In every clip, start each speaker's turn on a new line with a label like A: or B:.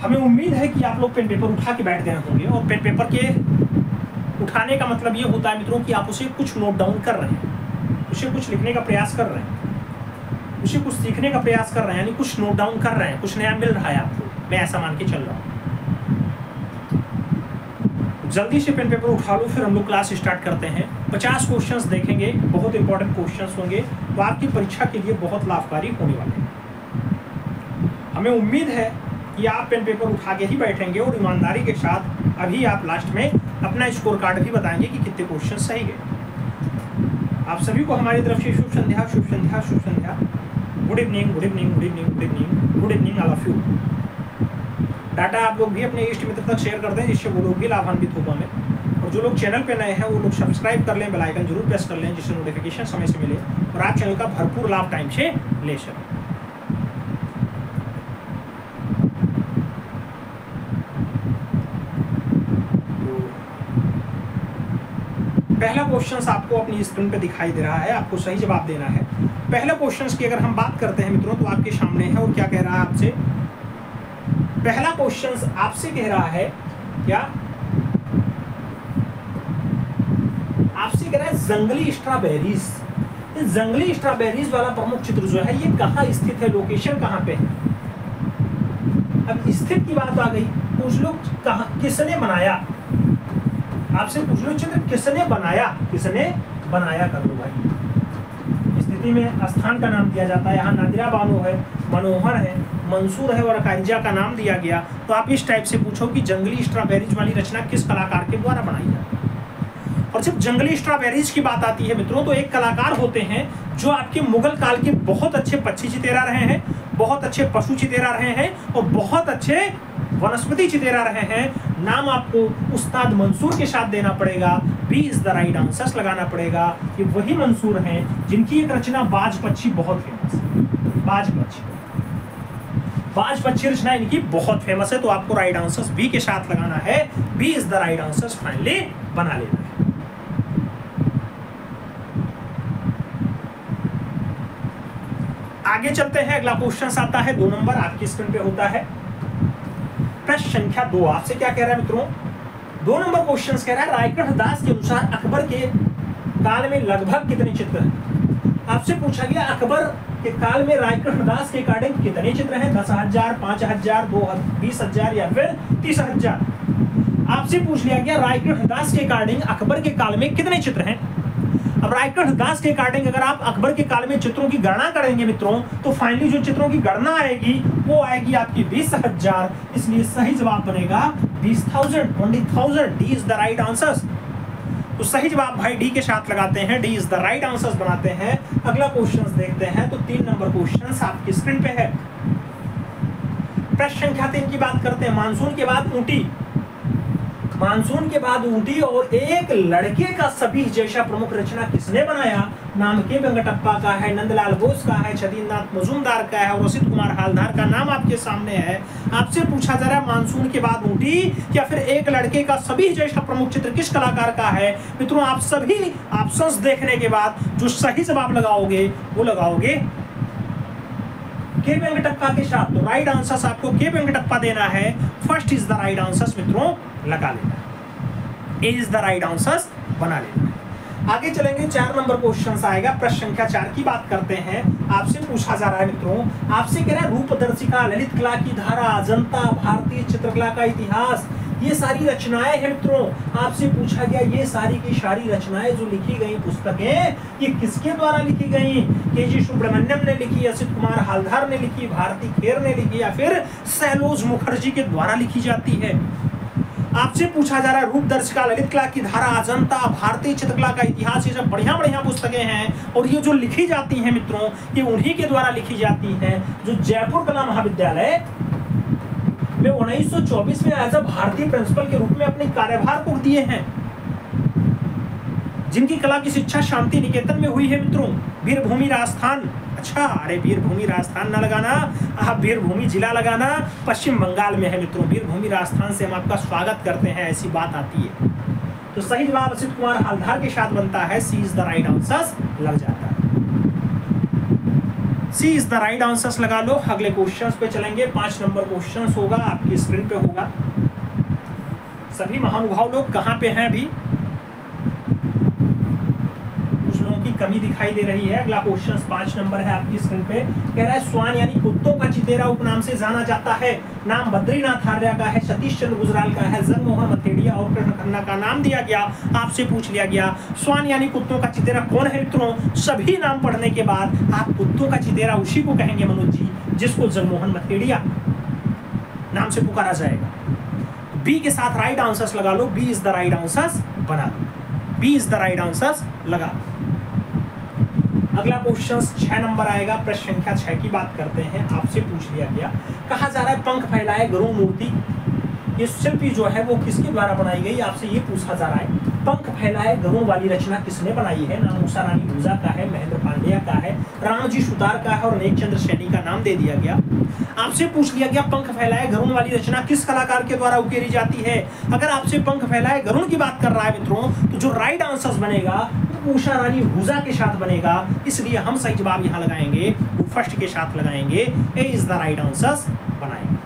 A: हमें उम्मीद है कि आप लोग पेन पेपर उठा के बैठ गए होंगे, और पेन पेपर के उठाने का मतलब ये होता है मित्रों कि आप उसे कुछ नोट डाउन कर रहे हैं, उसे कुछ लिखने का प्रयास कर रहे हैं, उसे कुछ सीखने का प्रयास कर रहे हैं, यानी कुछ नोट डाउन कर रहे हैं, कुछ नया मिल रहा है आपको, मैं ऐसा मान के चल रहा हूँ। जल्दी से पेन पेपर उठा लो, फिर हम लोग क्लास स्टार्ट करते हैं। 50 क्वेश्चंस देखेंगे, बहुत इंपॉर्टेंट क्वेश्चंस होंगे, तो आपकी परीक्षा के लिए बहुत लाभकारी होने वाले हैं। हमें उम्मीद है कि आप पेन पेपर उठा के ही बैठेंगे और ईमानदारी के साथ अभी आप लास्ट में अपना स्कोर कार्ड भी बताएंगे कि कितने क्वेश्चन सही गए। आप सभी को हमारी तरफ से शुभ संध्या, शुभ संध्या, शुभ संध्या। Good evening, good evening, good evening, good evening, good evening all of you. डाटा आप लोग भी अपने इष्ट मित्र तक शेयर कर दें, जिससे वो लोग भी लाभान्वित हो पाएं। और जो लोग चैनल पे नए हैं वो लोग सब्सक्राइब कर लें, बेल आइकन जरूर प्रेस कर लें, जिससे नोटिफिकेशन समय से मिले और आप चैनल का भरपूर लाभ टाइम से ले सकें। पहला क्वेश्चन आपको अपनी स्क्रीन पे दिखाई दे रहा है, आपको सही जवाब देना है। पहला क्वेश्चन की अगर हम बात करते हैं मित्रों तो आपके सामने है, और क्या कह रहा है आपसे? पहला क्वेश्चन आपसे कह रहा है क्या? आपसे कह रहा है जंगली स्ट्रॉबेरीज। ये जंगली स्ट्रॉबेरीज वाला प्रमुख चित्र जो है ये कहाँ स्थित है, लोकेशन कहाँ पे है? अब स्थित की बात आ गई, पूछ लो कहाँ, किसने बनाया? आपसे पूछ लो चित्र किसने बनाया, किसने बनाया कर लो भाई। स्थिति में स्थान का नाम दिया जाता है, यहाँ नादिरा बानो है, मनोहर है, मंसूर है और कारिजा का नाम दिया गया। तो आप इस टाइप से पूछो कि जंगली स्ट्रॉबेरीज वाली रचना किस कलाकार के द्वारा बनाई जाती है। और जब जंगली स्ट्रॉबेरीज की बात आती है मित्रों तो एक कलाकार होते हैं जो आपके मुगल काल के बहुत अच्छे पक्षी चितेरा रहे हैं, बहुत अच्छे पशु चितेरा रहे हैं और बहुत अच्छे वनस्पति चितेरा रहे हैं। नाम आपको उस्ताद मंसूर के साथ देना पड़ेगा, B is the right answer लगाना पड़ेगा। ये वही मंसूर हैं जिनकी एक रचना बाज पक्षी बहुत फेमस है। बाज पक्षी, बाज पक्षी रचना इनकी बहुत फेमस है, तो आपको राइट आंसर बी के साथ लगाना है। B is the right answer finally बना लेना है। आगे चलते हैं, अगला क्वेश्चन आता है 2 नंबर आपकी स्क्रीन पे होता है। प्रश्न संख्या 2 आपसे क्या कह रहा है मित्रों? 2 नंबर क्वेश्चन कह रहा है रायगढ़ दास के अनुसार अकबर के काल में लगभग कितने चित्र हैं? आपसे पूछा गया अकबर के काल में रायगढ़ दास के अकॉर्डिंग कितने चित्र हैं? 10,000, 5,000, 20,000 या फिर 30,000? आपसे पूछ लिया गया रायगढ़ दास के अकॉर्डिंग अकबर के काल में कितने चित्र हैं। अब रायगढ़ दास के अकॉर्डिंग अगर आप अकबर के काल में चित्रों की गणना करेंगे मित्रों तो फाइनली जो चित्रों की गणना आएगी वो आएगी आपकी 20,000। इसलिए सही जवाब बनेगा 20,000, 20,000। D is the right answer. तो सही जवाब भाई डी के साथ लगाते हैं, D is the right answer बनाते हैं। अगला क्वेश्चन देखते हैं, तो 3 नंबर क्वेश्चन आपकी स्क्रीन पे है। प्रश्न संख्या 3 की बात करते हैं। मानसून के बाद ऊंटी, मानसून के बाद ऊंटी और एक लड़के का सभी जैसा प्रमुख रचना किसने बनाया? नाम के वेंकटप्पा का है, नंदलाल बोस का है, छदीनाथ मजूमदार का है और रशीद कुमार हालदार का नाम आपके सामने है। आपसे पूछा जा रहा है मानसून के बाद ऊंटी या फिर एक लड़के का सभी जैसा प्रमुख चित्र किस कलाकार का है? मित्रों आप सभी ऑप्शंस देखने के बाद जो सही जवाब लगाओगे वो लगाओगे के वेंकटप्पा के साथ। तो राइट आंसर आपको के वेंकटप्पा देना है। First is the right answer मित्रों लगा लेना, ए इज द राइट आंसर बना लेना। आगे चलेंगे, 4 नंबर क्वेश्चन आएगा। प्रश्न संख्या 4 की बात करते हैं। आपसे पूछा जा रहा है मित्रों, आपसे कह रहा है रूपदर्शिका, ललित कला की धारा, अजंता, भारतीय चित्रकला का इतिहास, ये सारी रचनाएं हैं मित्रों। आपसे पूछा गया ये सारी की सारी रचनाएं जो लिखी गई पुस्तकें ये किसके द्वारा लिखी गई? के जी सुब्रमण्यम ने लिखी, रशीद कुमार हालदार ने लिखी, भारती खेर ने लिखी या फिर सैलोज मुखर्जी के द्वारा लिखी जाती है? आपसे पूछा जा रहा है रूपदर्शिका, ललित कला की धारा, अजंता, भारतीय चित्रकला का इतिहास, ये सब बढ़िया बढ़िया पुस्तकें हैं और ये जो लिखी जाती हैं मित्रों ये उन्हीं के द्वारा लिखी जाती हैं जो जयपुर कला महाविद्यालय में 1924 में एज अ भारतीय प्रिंसिपल के रूप में अपने कार्यभार को दिए हैं, जिनकी कला की शिक्षा शांति निकेतन में हुई है मित्रों। वीरभूमि राजस्थान, अच्छा अरे वीरभूमि राजस्थान ना लगाना, आप वीरभूमि जिला लगाना, पश्चिम बंगाल में है मित्रों। वीरभूमि राजस्थान से हम आपका स्वागत करते हैं, ऐसी बात आती है। तो सही जवाब रशीद कुमार हालदार के साथ बनता है, C is the right answer लग जाता है। C is the right answers लगा लो। अगले क्वेश्चंस पे चलेंगे। 5 नंबर क्वेश्चंस होगा, आपकी स्क्रीन पे होगा। सभी महानुभाव लोग कहाँ पे हैं अभी? कुछ लोगों की कमी दिखाई दे रही है। अगला क्वेश्चन 5 नंबर है आपकी स्क्रीन पे। कह रहा है स्वान यानी कुत्तों का चितेरा उपनाम से जाना जाता है। नाम बद्रीनाथ आर्य का है, सतीश चंद्र गुजराल का है, जगमोहन मथेड़िया और कृष्ण खन्ना का नाम दिया गया। आपसे पूछ लिया गया स्वान यानी कुत्तों का चितेरा कौन है मित्रों? सभी नाम पढ़ने के बाद आप कुत्तों का चितेरा उसी को कहेंगे मनोज जी, जिसको जगमोहन मथेड़िया नाम से पुकारा जाएगा। बी के साथ राइट आंसर्स लगा लो। B is the right answers बना लो। B is the right answers लगा लो। अगला क्वेश्चन 6 नंबर आएगा। प्रश्न संख्या 6 की बात करते हैं। आपसे पूछ लिया गया, कहा जा रहा है पंख फैलाए गरुड़ मूर्ति, ये शिल्पी जो है वो किसके द्वारा बनाई गई? आपसे ये पूछा जा रहा है पंख फैलाए गरुड़ वाली रचना किसने बनाई है? नाम उषा रानी भूजा का है, महेंद्र पांड्या का है, रामजी सुतार का है और नेक चंद्र सैनी का नाम दे दिया गया। आपसे पूछ लिया गया पंख फैलाए गरुड़ वाली रचना किस कलाकार के द्वारा उकेरी जाती है? अगर आपसे पंख फैलाए गरुड़ की बात कर रहा है मित्रों, तो जो राइट आंसर बनेगा उषा रानी भूजा के साथ बनेगा। इसलिए हम सही जवाब यहाँ लगाएंगे, वो फर्स्ट के साथ लगाएंगे। ए इज द राइट आंसर बनाएंगे।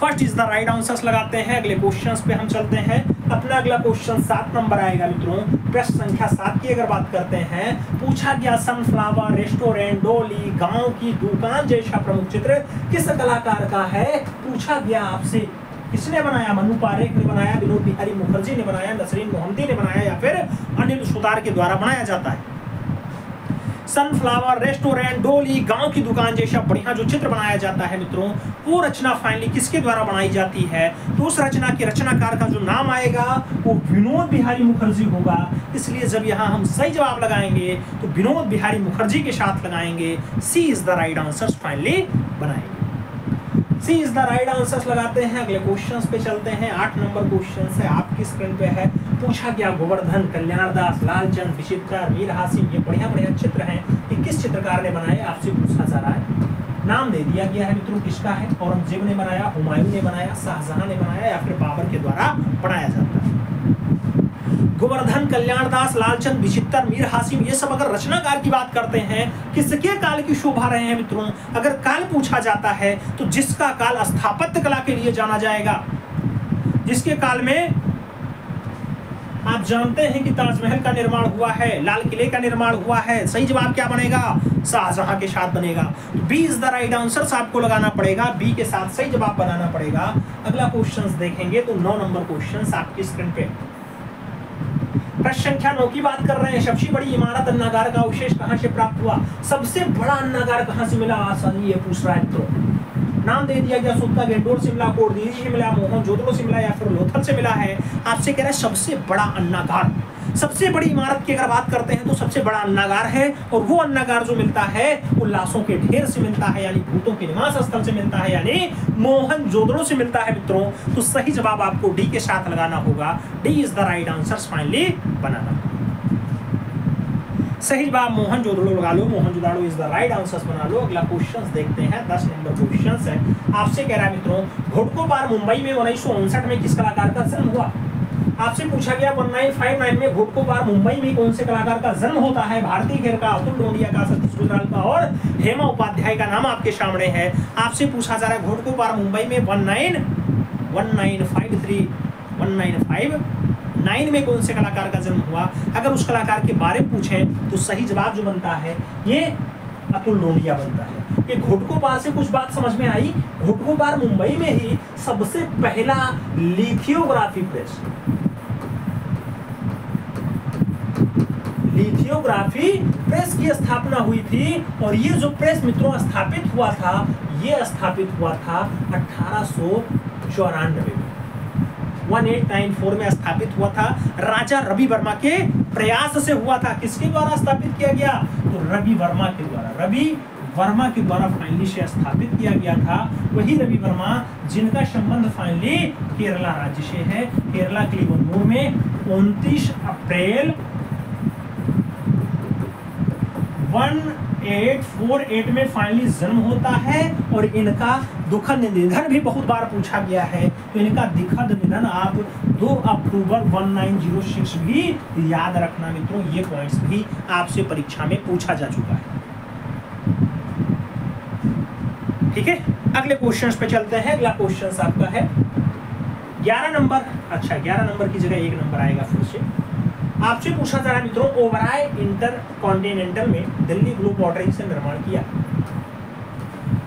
A: First is the right answers लगाते हैं। अगले क्वेश्चंस पे हम चलते हैं। अपना अगला क्वेश्चन 7 नंबर आएगा मित्रों। प्रश्न संख्या 7 की अगर बात करते हैं, पूछा गया सनफ्लावर, रेस्टोरेंट, डोली, गांव की दुकान जैसा प्रमुख चित्र किस कलाकार का है? पूछा गया आपसे किसने बनाया? मनु पारेख ने बनाया, विनोद बिहारी मुखर्जी ने बनाया, नसरीन मोहम्मदी ने बनाया या फिर अनिल सुतार के द्वारा बनाया जाता है? सनफ्लावर, रेस्टोरेंट, डोली, गांव की दुकान जैसा बढ़िया जो चित्र बनाया जाता है मित्रों, वो रचना फाइनली किसके द्वारा बनाई जाती है? तो उस रचना के रचनाकार का जो नाम आएगा वो विनोद बिहारी मुखर्जी होगा। इसलिए जब यहाँ हम सही जवाब लगाएंगे तो विनोद बिहारी मुखर्जी के साथ लगाएंगे। C is the right answer finally बनाएंगे। C is the right answers लगाते हैं। अगले क्वेश्चंस पे चलते हैं। 8 नंबर क्वेश्चन है, आपकी स्क्रीन पे है। पूछा गया गोवर्धन, कल्याणदास, लालचंद, विचित्र, मीर हासिम, ये बढ़िया बढ़िया चित्र हैं, ये किस चित्रकार ने बनाए? आपसे पूछा जा रहा है। नाम दे दिया गया है मित्रों किसका है? औरंगजेब ने बनाया, हुमायूं ने बनाया, शाहजहां ने बनाया या फिर बाबर के द्वारा बनाया जाता है? गोवर्धन, कल्याणदास, लालचंद, विचित्र, मीर हासिम, ये सब अगर रचनाकार की बात करते हैं, किसके काल की शोभा रहे हैं मित्रों? अगर काल पूछा जाता है तो जिसका काल स्थापत्य कला के लिए जाना जाएगा, जिसके काल में आप जानते हैं कि ताजमहल का निर्माण हुआ है, लाल किले का निर्माण हुआ है, सही जवाब क्या बनेगा? शाहजहां के साथ बनेगा। B is the right answer आपको लगाना पड़ेगा, बी के साथ सही जवाब बनाना पड़ेगा। अगला क्वेश्चन देखेंगे तो 9 नंबर क्वेश्चन आपकी स्क्रीन पे। प्रश्न संख्या 9 की बात कर रहे हैं। सबसे बड़ी इमारत अन्नागार का अवशेष कहां से प्राप्त हुआ? सबसे बड़ा अन्नागार कहां से मिला? आसानी ये पूछ रहा है मित्रों। नाम दे दिया गया, सुत्ता गेंडोर से मिला, कोटदीरी से मिला, मोहनजोदड़ो से मिला या फिर लोथल से मिला है। आपसे कह रहा है सबसे बड़ा अन्नागार। सबसे बड़ी इमारत की अगर बात करते हैं तो सबसे बड़ा अन्नागार है, और वो अन्नागार जो मिलता है वो लाशों के ढेर से मिलता है, यानी भूतों के निवास स्थल से मिलता है, यानी मोहनजोदड़ो से मिलता है मित्रों। तो सही जवाब आपको डी के साथ लगाना होगा। D is the right answer finally बनाना। सही जवाब मोहनजोदड़ो लगा लो। Mohenjodaro is the right answer बना लो। अगला क्वेश्चन देखते हैं। 10 नंबर क्वेश्चन है। आपसे कह रहा है मित्रों, घोटकोपार मुंबई में 1959 में किस कलाकार का जन्म हुआ? आपसे पूछा गया 1959 में घोटकोपार मुंबई में कौन से कलाकार का जन्म होता है? भारती खेर का, अतुल लोंढिया का, सतीश गुजराल का और हेमा उपाध्याय का नाम आपके सामने है। आपसे पूछा जा रहा है घोटकोपार मुंबई में 1959 में कौन से कलाकार का जन्म हुआ? अगर उस कलाकार के बारे में पूछें तो सही जवाब जो बनता है ये अतुल लोंढिया बनता है। कि घोटकोपार से कुछ बात समझ में आई। घोटकोपार मुंबई में ही सबसे पहला लिथियोग्राफी प्रेस की स्थापना हुई थी, और ये जो प्रेस मित्रों स्थापित हुआ था, ये स्थापित हुआ था 1894 में, 1894 में स्थापित हुआ था। राजा रवि वर्मा के प्रयास से हुआ था। किसके द्वारा स्थापित किया गया? तो रवि वर्मा के द्वारा फाइनली से स्थापित किया गया था। वही रवि वर्मा जिनका संबंध फाइनली केरला राज्य से है। केरला के लिवंगूर में 29 अप्रैल 1848 में फाइनली जन्म होता है, और इनका दुखद निधन भी बहुत बार पूछा गया है। तो इनका दुखद निधन आप 2 अक्टूबर 1906 भी याद रखना मित्रों। ये पॉइंट्स भी आपसे परीक्षा में पूछा जा चुका है। ठीक है, अगले क्वेश्चन पे चलते हैं। अगला क्वेश्चन आपका है 11 नंबर। अच्छा, 11 नंबर की जगह 1 नंबर आएगा फिर से। आपसे पूछा जा रहा है मित्रों, ओबराय इंटर कॉन्टिनेंटल में दिल्ली ब्लू पॉटरी से निर्माण किया।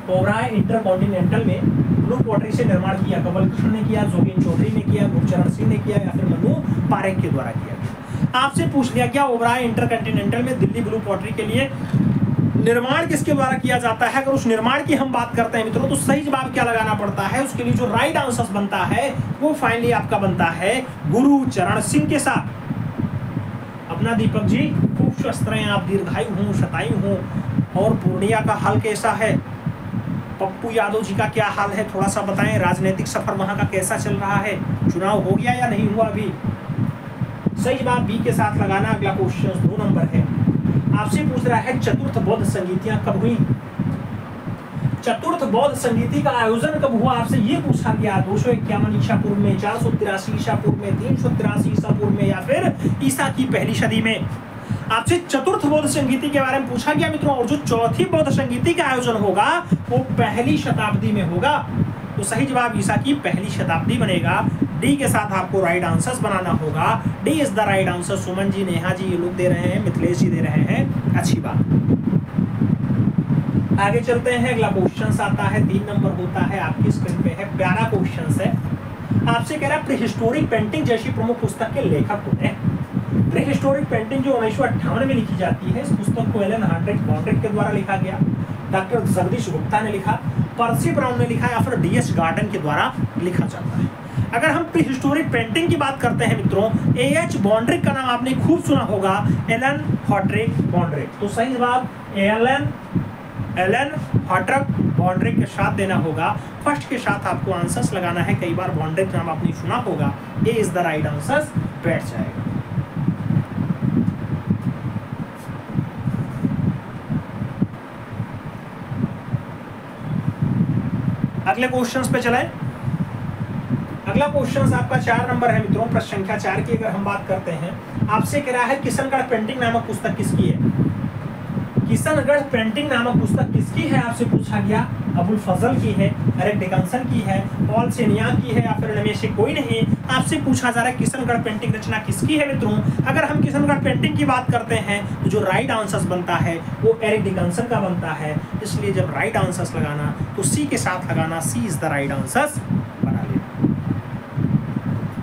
A: ओबराय इंटर कॉन्टिनेंटल में ब्लू पॉटरी से निर्माण किया कमल कृष्ण ने किया, जोगेन चौधरी ने किया, गुरचरण सिंह ने किया, या फिर मनु पारेख के द्वारा किया गया। आपसे पूछ लिया क्या ओबराय इंटर कॉन्टिनेंटल में दिल्ली ब्लू पॉटरी के लिए निर्माण किसके द्वारा किया जाता है। अगर उस निर्माण की हम बात करते हैं मित्रों, तो सही जवाब क्या लगाना पड़ता है, उसके लिए जो राइट आंसर बनता है वो फाइनली आपका बनता है गुरुचरण सिंह के साथ। अपना दीपक जी खूब स्वस्थ रहें, आप दीर्घायु हों, शतायु हों। और पूर्णिया का हाल कैसा है, पप्पू यादव जी का क्या हाल है, थोड़ा सा बताएं। राजनीतिक सफर वहां का कैसा चल रहा है, चुनाव हो गया या नहीं हुआ अभी। सही जवाब बी के साथ लगाना। अगला क्वेश्चन 2 नंबर है। आपसे पूछ रहा है चतुर्थ बौद्ध संगीतियां कब हुई। चतुर्थ बौद्ध संगीति का आयोजन कब हुआ, आपसे ये पूछा गया। 251 ईसा पूर्व में, 483 ईसा पूर्व में, 383 ईसा पूर्व में, या फिर ईसा की पहली सदी में। आपसे चतुर्थ बौद्ध संगीति के बारे में पूछा गया मित्रों। और जो चौथी बौद्ध संगीति का आयोजन होगा वो पहली शताब्दी में होगा। तो सही जवाब ईसा की पहली शताब्दी बनेगा। डी के साथ आपको राइट आंसर्स बनाना होगा। D is the right answer. Suman ji, Neha ji ये लोग दे रहे हैं, मिथिलेश जी दे रहे हैं, अच्छी बात। आगे चलते हैं। अगला क्वेश्चन आता है 3 नंबर होता है, आपकी स्क्रीन पे है, प्यारा क्वेश्चन है। आपसे कह रहा है प्रीहिस्टोरिक पेंटिंग जैसी प्रमुख पुस्तक के लेखक कौन है। प्रीहिस्टोरिक पेंटिंग जो 1958 में लिखी जाती है, इस पुस्तक को एलन बॉन्ड्रिक के द्वारा लिखा गया, डॉक्टर जगदीश गुप्ता ने लिखा, पर्सी ब्राउन ने लिखा, या फिर डीएस गार्डन के द्वारा लिखा जाता है। अगर हम प्रीहिस्टोरिक पेंटिंग की बात करते हैं मित्रों, एएच बॉन्ड्रिक का नाम आपने खूब सुना होगा, एलन हॉट्रिक बॉन्ड्रिक। तो सही जवाब एलन हॉट्रिक बॉन्ड्रिक के साथ देना होगा। फर्स्ट के साथ आपको आंसर्स लगाना है। कई बार बॉन्ड्रिक नाम आपने सुना होगा। ए इज द राइट आंसर, बैठ जाएगा। अगले क्वेश्चंस पे चलें। अगला क्वेश्चन आपका 4 नंबर है मित्रों। प्रश्न संख्या 4 की अगर हम बात करते हैं, आपसे कह रहा है किशनगढ़ पेंटिंग नामक पुस्तक किसकी है। किशनगढ़ पेंटिंग नामक पुस्तक किसकी है, आपसे पूछा गया। अबुल फजल की है, एरिक डिकंसन की है, पॉल सेनिया की है, या फिर इनमें से कोई नहीं। आपसे पूछा जा रहा है किशनगढ़ पेंटिंग रचना किसकी है मित्रों। अगर हम किशनगढ़ पेंटिंग की बात करते हैं तो जो राइट आंसर बनता है वो एरिक डिकंसन का बनता है। इसलिए जब राइट आंसर लगाना तो सी के साथ लगाना। C is the right answer बना लेना।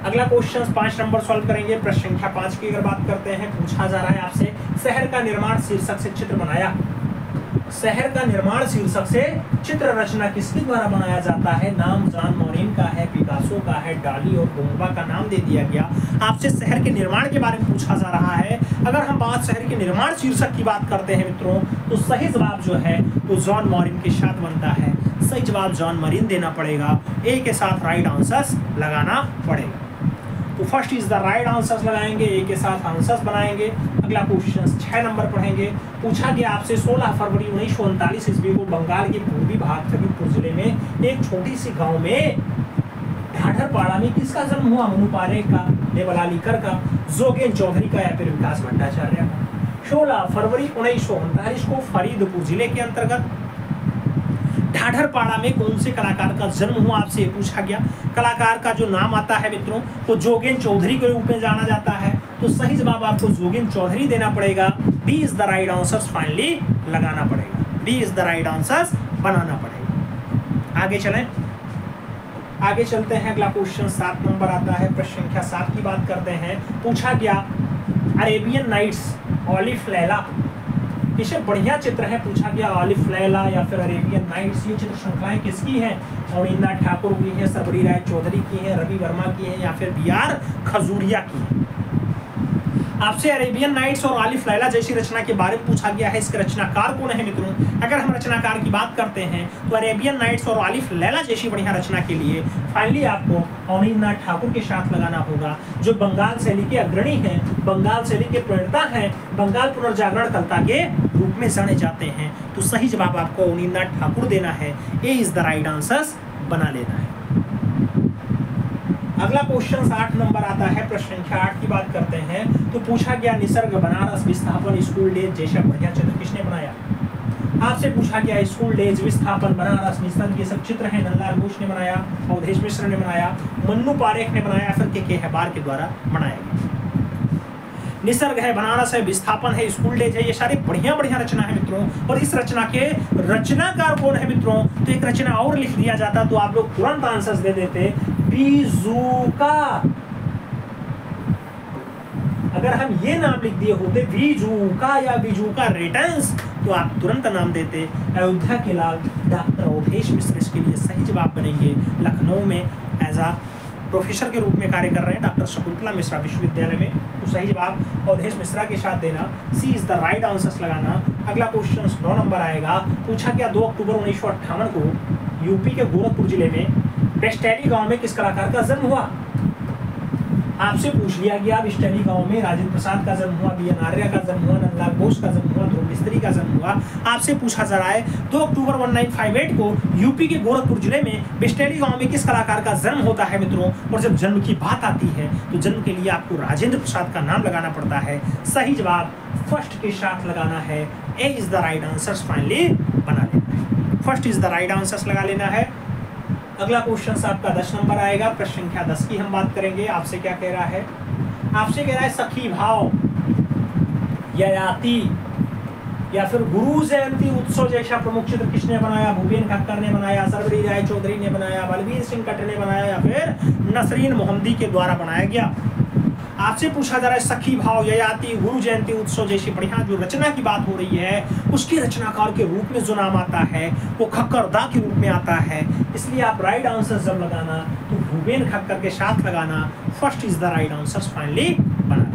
A: अगला क्वेश्चन 5 नंबर सॉल्व करेंगे। प्रश्न संख्या 5 की अगर बात करते हैं, पूछा जा रहा है आपसे शहर का निर्माण शीर्षक से चित्र बनाया। शहर का निर्माण शीर्षक से चित्र रचना किसके द्वारा बनाया जाता है। नाम जॉन मोरिन का है, पिकासो का है, डाली और गोम्बा का नाम दे दिया गया। आपसे शहर के निर्माण के बारे में पूछा जा रहा है। अगर हम बात शहर के निर्माण शीर्षक की बात करते हैं मित्रों, तो सही जवाब जो है वो जॉन मोरिन के साथ बनता है। सही जवाब जॉन मोरिन देना पड़ेगा। ए के साथ राइट आंसर्स लगाना पड़ेगा। तो first is the right answers लगाएंगे, ए के साथ आंसर्स बनाएंगे। अगला क्वेश्चन 6 नंबर पढ़ेंगे। पूछा गया आपसे 16 फरवरी 1939 ईस्वी को बंगाल के पूर्वी भाग लखीमपुर जिले में एक छोटी सी गांव में ढाढरपाड़ा में किसका जन्म हुआ। मनु पारेख का, देवलालीकर का, जोगेन चौधरी का, या फिर विकास भट्टाचार्य का। 16 फरवरी 1939 को फरीदपुर जिले के अंतर्गत ढाढरपाड़ा में कौन से कलाकार का जन्म हुआ, आपसे पूछा गया। कलाकार का जो नाम आता है मित्रों वो जोगेन चौधरी के रूप में जाना जाता है। तो सही जवाब आपको जोगेन चौधरी देना पड़ेगा। B is the right answer finally लगाना पड़ेगा। B is the right answer बनाना पड़ेगा। आगे चलें, आगे चलते हैं। अगला क्वेश्चन 7 नंबर आता है। प्रश्न संख्या 7 की बात करते हैं। पूछा गया अरेबियन नाइट्स, ऑलिव लैला, इसे बढ़िया चित्र है। पूछा गया ऑलिव लैला या फिर अरेबियन नाइट्स, ये चित्र श्रृंखलाएं किसकी हैं। और इंदिरा ठाकुर की है, सबरी राय चौधरी की है, रवि वर्मा की है, या फिर बी.आर. खजूरिया की है। आपसे अरेबियन नाइट्स और ऑलिव लैला जैसी रचना के बारे में पूछा गया है। इसके रचनाकार कौन है मित्रों। अगर हम रचनाकार की बात करते हैं तो अरेबियन नाइट्स और ऑलिव लैला जैसी बढ़िया रचना के लिए फाइनली आपको अवनींद्रनाथ ठाकुर के साथ लगाना होगा, जो बंगाल शैली के अग्रणी हैं, बंगाल शैली के प्रणेता हैं, बंगाल पुनर्जागरण कर्ता के रूप में जाने जाते हैं। तो सही जवाब आपको अवनींद्रनाथ ठाकुर देना है। A is the right answer बना लेना है। अगला क्वेश्चन 8 नंबर आता है। प्रश्न संख्या 8 की बात करते हैं। तो पूछा गया निसर्ग बनारस विस्थापन स्कूल डे जैसा बढ़िया चित्र किसने बनाया। आपसे पूछा गया स्कूल डेज, विस्थापन, बनारस, निसर्ग, ये सब चित्र हैं। नंदलाल बोस ने बनाया, अवधेश मिश्र ने बनाया, मन्नू पारेख ने बनाया, फिर के हैबार के द्वारा बनाया गया। निसर्ग है, बनारस है, विस्थापन है, स्कूल डेज है, ये सारी बढ़िया बढ़िया रचना है मित्रों। और इस रचना के रचनाकार कौन है मित्रों? तो एक रचना और लिख दिया जाता तो आप लोग तुरंत आंसर्स दे देते, बीजूका। अगर हम ये नाम लिख दिए होते बीजूका या बीजूका रिटर्न्स, तो आप तुरंत नाम देते। अयोध्या के लाल डॉक्टर अवधेश मिश्र इसके लिए सही जवाब बनेंगे। लखनऊ में एज आ प्रोफेसर के रूप में कार्य कर रहे हैं डॉक्टर शकुंतला मिश्रा विश्वविद्यालय में, तो सही जवाब अवधेश मिश्रा के साथ देना। सी इज द राइट आंसर्स लगाना। अगला क्वेश्चन 9 नंबर आएगा। पूछा क्या 2 अक्टूबर 1958 को यूपी के गोरखपुर जिले में बेस्टैली गांव में किस कलाकार का जन्म हुआ? आपसे पूछ लिया गया बेस्टैली गांव में राजेंद्र प्रसाद का जन्म हुआ, बी.एन. आर्य का जन्म हुआ, नंदलाल बोस का जन्म हुआ, ध्रुव मिस्त्री का जन्म हुआ। आपसे पूछा जा रहा है 2 अक्टूबर 1958 को यूपी के गोरखपुर जिले में बेस्टैली गांव में किस कलाकार का जन्म होता है मित्रों? और जब जन्म की बात आती है तो जन्म के लिए आपको राजेंद्र प्रसाद का नाम लगाना पड़ता है। सही जवाब फर्स्ट के साथ लगाना है। A is the right answer finally बना लेना है। First is the right answer लगा लेना है। अगला क्वेश्चन आपका 10 नंबर आएगा। प्रश्न संख्या 10 की हम बात करेंगे। आपसे क्या कह रहा है? आपसे कह रहा है सखी भाव, ययाति या फिर गुरु जयंती उत्सव जैसा प्रमुख चित्र किसने बनाया? भूपेन खक्कर ने बनाया, सरवरी राय चौधरी ने बनाया, बलबीर सिंह कट्ट ने बनाया या फिर नसरीन मोहम्मदी के द्वारा बनाया गया? आपसे पूछा जा रहा है सखी भाव, ययाति, गुरु जयंती उत्सव जैसी बढ़िया जो रचना की बात हो रही है उसके रचनाकार के रूप में जो नाम आता है वो खक्करदा के रूप में आता है। इसलिए आप राइट आंसर जब लगाना तो भूपेन खक्कर के साथ लगाना। First is the right answer finally बना।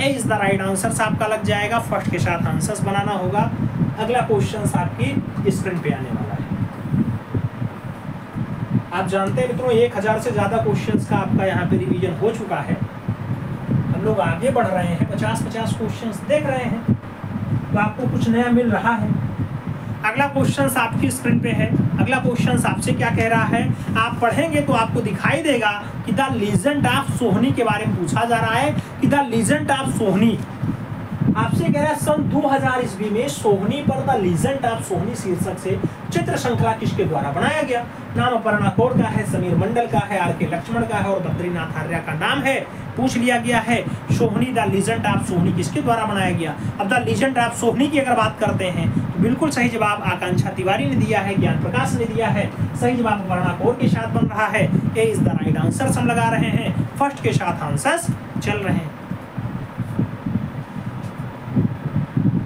A: ए इज द राइट आंसर आपका लग जाएगा। फर्स्ट के साथ आंसर्स बनाना होगा। अगला क्वेश्चन आपकी स्क्रीन पे आने वाला है। आप जानते हैं मित्रों 1000 से ज्यादा क्वेश्चंस का आपका यहाँ पे रिवीजन हो चुका है। हम लोग आगे बढ़ रहे हैं, 50-50 क्वेश्चंस देख रहे हैं, तो आपको कुछ नया मिल रहा है। अगला क्वेश्चन आपकी स्क्रीन पे है। अगला क्वेश्चन आपसे क्या कह रहा है? आप पढ़ेंगे तो आपको दिखाई देगा कि द लीजेंड ऑफ सोहनी के बारे में पूछा जा रहा है कि द लीजेंड ऑफ सोहनी। आपसे कह रहा है सन 2000 ईस्वी में सोहनी पर द लीजेंड ऑफ सोहनी शीर्षक से चित्र श्रृंखला किसके द्वारा बनाया गया? नाम अपर्णा कौर का है, समीर मंडल का है, आर.के. लक्ष्मण का है और बद्रीनाथ आर्या का नाम है। पूछ लिया गया है सोहनी द लीजेंड ऑफ सोहनी किसके द्वारा बनाया गया? अब द लीजेंड ऑफ सोहनी की अगर बात करते हैं तो बिल्कुल सही जवाब आकांक्षा तिवारी ने दिया है, ज्ञान प्रकाश ने दिया है। सही जवाब अपर्णा कौर के साथ बन रहा है। A is the right answer हम लगा रहे हैं। फर्स्ट के साथ आंसर्स चल रहे हैं।